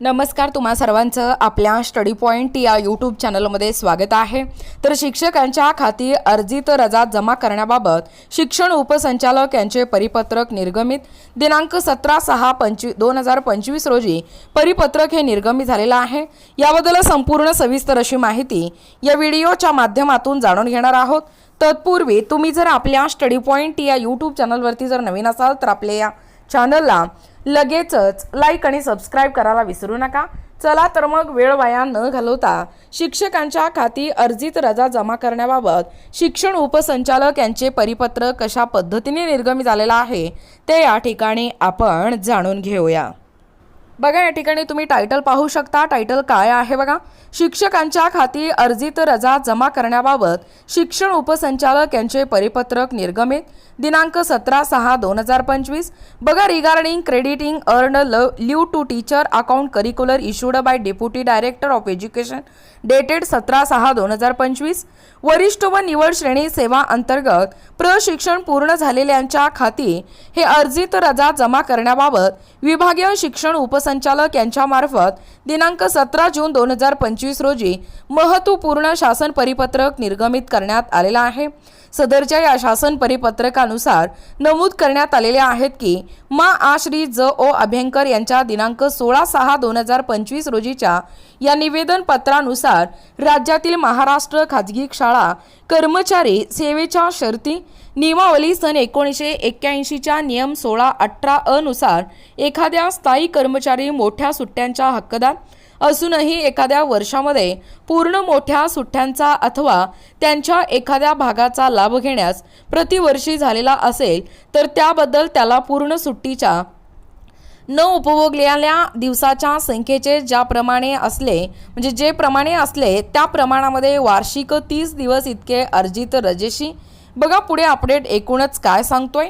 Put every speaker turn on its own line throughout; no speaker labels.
नमस्कार, तुम्हा सर्वांचं आपल्या स्टडी पॉइंट या यूट्यूब चॅनलमध्ये स्वागत आहे। तर शिक्षकांच्या खाती अर्जित रजा जमा करण्याबाबत शिक्षण उपसंचालक यांचे परिपत्रक निर्गमित दिनांक 17/6/2025 रोजी परिपत्रक हे निर्गमित झालेलं आहे। याबद्दल संपूर्ण सविस्तर अशी माहिती या व्हिडिओच्या माध्यमातून जाणून घेणार आहोत। तत्पूर्वी तुम्ही जर आपल्या स्टडी पॉइंट या यूट्यूब चॅनलवरती जर नवीन असाल तर आपल्या या चॅनलला लगेचच लाईक आणि सबस्क्राइब करायला विसरू नका। चला तर मग वेळ वाया न घालवता शिक्षकांच्या खाती अर्जित रजा जमा करण्याबाबत शिक्षण उपसंचालक यांचे परिपत्रक कशा पद्धतीने निर्गमित झालेलं आहे ते या ठिकाणी आपण जाणून घेऊया। बघा, या ठिकाणी तुम्ही टायटल पाहू शकता। टायटल काय आहे बघा, शिक्षकांच्या खाती अर्जित रजा जमा करण्याबाबत शिक्षण उपसंचालक यांचे परिपत्रक निर्गमित दिनांक 17/6/2025। बघा, regarding crediting earn leave to teacher account curricular issued by deputy director of education dated 17/6/2025। वरिष्ठ व निवड श्रेणी सेवा अंतर्गत प्रशिक्षण पूर्ण झालेल्यांच्या खाती हे अर्जित रजा जमा करण्याबाबत विभागीय शिक्षण उपसंचालक यांच्या मार्फत दिनांक 17 जून 2025 रोजी महत्त्वपूर्ण शासन परिपत्रक निर्गमित करण्यात आलेला आहे। सदरच्या या शासन परिपत्रकानुसार नमूद करण्यात आलेले आहेत की श्री ज ओ अभ्यंकर यांच्या दिनांक 16/6/2025 रोजीच्या या निवेदन पत्रानुसार राज्यातील महाराष्ट्र खाजगी शाळा कर्मचारी सेवेच्या शर्ती नियमावली सन 1981च्या नियम 16/18 अ नुसार एखाद्या स्थायी कर्मचारी मोठ्या सुट्ट्यांच्या हक्कदार असूनही एखाद्या वर्षामध्ये पूर्ण मोठ्या सुट्ट्यांचा अथवा त्यांच्या एखाद्या भागाचा लाभ घेण्यास प्रतिवर्षी झालेला असेल तर त्याबद्दल त्याला पूर्ण सुट्टीच्या न उपभोगलेल्या दिवसाच्या संख्येचे जे प्रमाणे असले त्या प्रमाणामध्ये वार्षिक 30 दिवस इतके अर्जित रजेशी। बघा पुढे अपडेट एकूणच काय सांगतोय,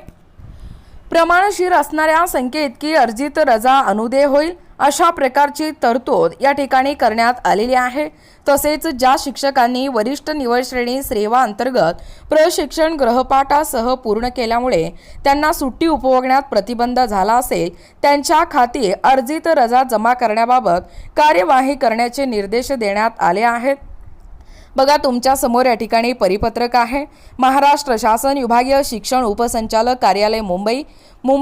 प्रमाणशीर असणाऱ्या संख्ये इतकी अर्जित रजा अनुदेय होईल अशा प्रकारची तरतूद या ठिकाणी करण्यात आलेली आहे। तसेच ज्या शिक्षकांनी वरिष्ठ निवड श्रेणी सेवा अंतर्गत प्रशिक्षण गृहपाठासह पूर्ण केल्यामुळे त्यांना सुट्टी उपभोगण्यात प्रतिबंध झाला असेल त्यांच्या खाती अर्जित रजा जमा करण्याबाबत कार्यवाही करण्याचे निर्देश देण्यात आले आहेत। बघा, तुमच्या समोर या ठिकाणी परिपत्रक आहे। महाराष्ट्र शासन विभागीय शिक्षण उपसंचालक कार्यालय मुंबई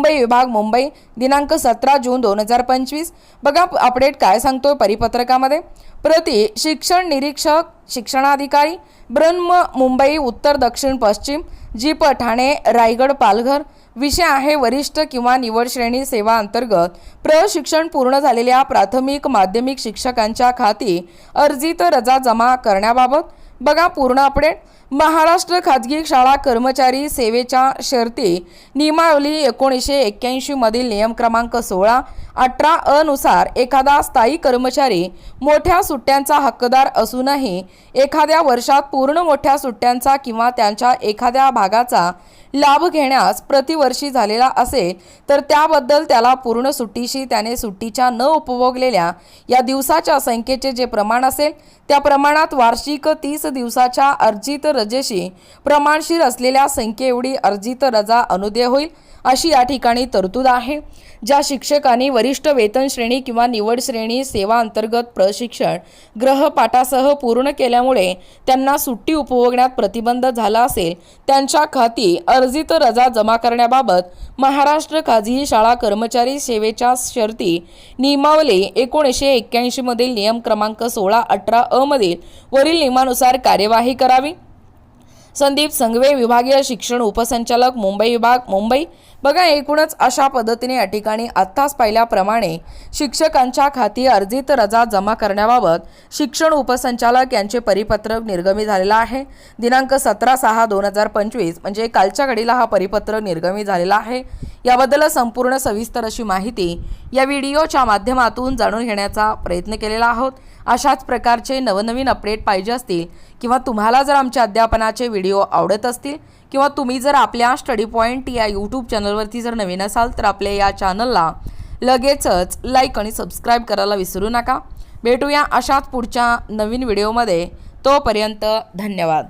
विभाग मुंबई दिनांक 17 जून 2025। बघा अपडेट काय सांगतोय परिपत्रकामध्ये, प्रति शिक्षण निरीक्षक शिक्षणाधिकारी ब्रह्म मुंबई उत्तर दक्षिण पश्चिम जीप ठाणे रायगड पालघर। विषय आहे वरिष्ठ किंवा निवड श्रेणी सेवा अंतर्गत प्रशिक्षण पूर्ण झालेल्या प्राथमिक माध्यमिक शिक्षकांच्या खाती अर्जित रजा जमा करण्याबाबत। बघा पूर्ण अपडेट, महाराष्ट्र खाजगी शाळा कर्मचारी सेवेच्या शर्ती नियमावली 1981 मधील नियम क्रमांक 16/18 अ नुसार एखादा स्थायी कर्मचारी मोठ्या सुट्ट्यांचा हक्कदार असूनही एखाद्या वर्षात पूर्ण मोठ्या सुट्ट्यांचा किंवा त्यांच्या एखाद्या भागाचा लाभ घेण्यास प्रतिवर्षी झालेला असेल तर त्याबद्दल त्याला पूर्ण सुट्टीशी त्याने सुट्टीच्या न उपभोगलेल्या या दिवसाच्या संख्येचे जे प्रमाण असेल त्या प्रमाणात वार्षिक 30 दिवसाच्या अर्जित रजेशी प्रमाणशीर असलेल्या संख्ये एवढी अर्जित रजा अनुदेय होईल अशी या ठिकाणी तरतूद आहे। ज्या शिक्षकांनी वरिष्ठ वेतन श्रेणी किंवा निवड श्रेणी सेवा अंतर्गत प्रशिक्षण गृहपाठासह पूर्ण केल्यामुळे त्यांना सुट्टी उपभोगण्यात प्रतिबंध झाला असेल त्यांच्या खाती अर्जित रजा जमा करण्याबाबत महाराष्ट्र खाजगी शाळा कर्मचारी सेवेच्या शर्ती नियमावली 1981 मधील नियम क्रमांक 16/18 अ मधील वरील नियमानुसार कार्यवाही करावी। संदीप संघवे विभागीय शिक्षण उपसंचालक मुंबई विभाग मुंबई। बघा, एकूणच अशा पद्धतीने या ठिकाणी आत्ताच पाहिल्याप्रमाणे शिक्षकांच्या खाती अर्जित रजा जमा करण्याबाबत शिक्षण उपसंचालक यांचे परिपत्रक निर्गमित झालेला आहे। दिनांक 17/6/2025 म्हणजे कालच्या घडीला हा परिपत्रक निर्गमित झालेला आहे। याबद्दल संपूर्ण सविस्तर अशी माहिती या व्हिडिओच्या माध्यमातून जाणून घेण्याचा प्रयत्न केलेला आहोत। अशाच प्रकारचे नवनवीन अपडेट पाहिजे असतील किंवा तुम्हाला जर आमच्या अध्यापनाचे व्हिडिओ आवडत असतील किंवा तुम्ही जर आपल्या स्टडी पॉइंट या यूट्यूब चॅनलवरती जर नवीन असाल तर आपल्या या चॅनलला लगेचच लाईक आणि सबस्क्राइब करायला विसरू नका। भेटूया अशाच पुढच्या नवीन व्हिडिओमध्ये, तोपर्यंत धन्यवाद।